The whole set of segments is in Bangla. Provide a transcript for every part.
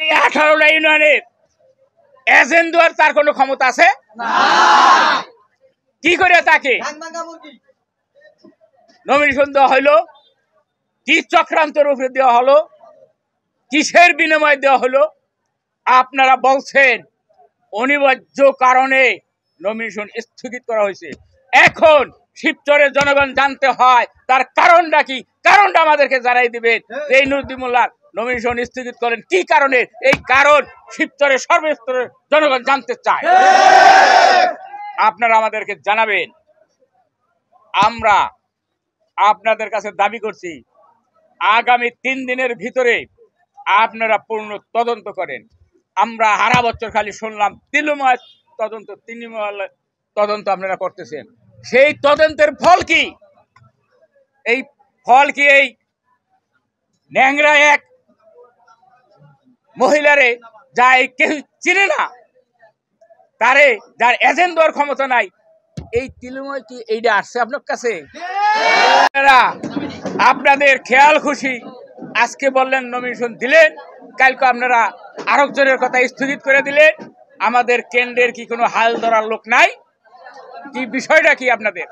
এই 18টা ইউনিয়নের এজেন্ট দেওয়ার তার কোনো ক্ষমতা আছে না। কি করে তাকে নমিনেশন দেওয়া হইলো? কি চক্রান্তের উপরে দেওয়া হলো? কিসের বিনিময়ে দেওয়া হলো? আপনারা বলছেন অনিবার্য কারণে নমিনেশন স্থগিত করা হয়েছে। এখন শিবচরের জনগণ জানতে হয় তার কারণটা কি। কারণটা আমাদেরকে জানাই দিবেন। এই নুরুদ্দিন মোল্লার নমিনেশন স্থগিত করেন কি কারণে? এই কারণ শিবচরের সর্বস্তরের জনগণ জানতে চায়। আপনারা আমাদেরকে জানাবেন। আমরা আপনাদের কাছে দাবি করছি আগামী 3 দিনের ভিতরে আপনারা পূর্ণ তদন্ত করেন। আমরা সারা বছর খালি শুনলাম তিলুময় তদন্ত আপনারা করতেছেন। সেই তদন্তের ফল কি? এই ফল কি এই ন্যাংরা এক মহিলারে যাই কেউ চিনে না, তারে যার এজেন্ট দেওয়ার ক্ষমতা নাই, এই তিলুময় কি এইটা আসছে আপনার কাছে? আপনাদের খেয়াল খুশি আজকে বললেন নমিনেশন দিলেন, কালকে আপনারা আরেকজনের কথা স্থগিত করে দিলেন। আমাদের কেন্দ্রের কি কোনো হাল ধরার লোক নাই? কি বিষয়টা কি আপনাদের?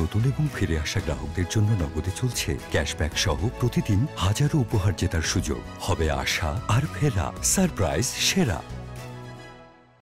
নতুন এবং ফিরে আসা গ্রাহকদের জন্য নগদে চলছে ক্যাশব্যাক সহ প্রতিদিন হাজারো উপহার জেতার সুযোগ। হবে আশা আর ফেরা সারপ্রাইজ সেরা।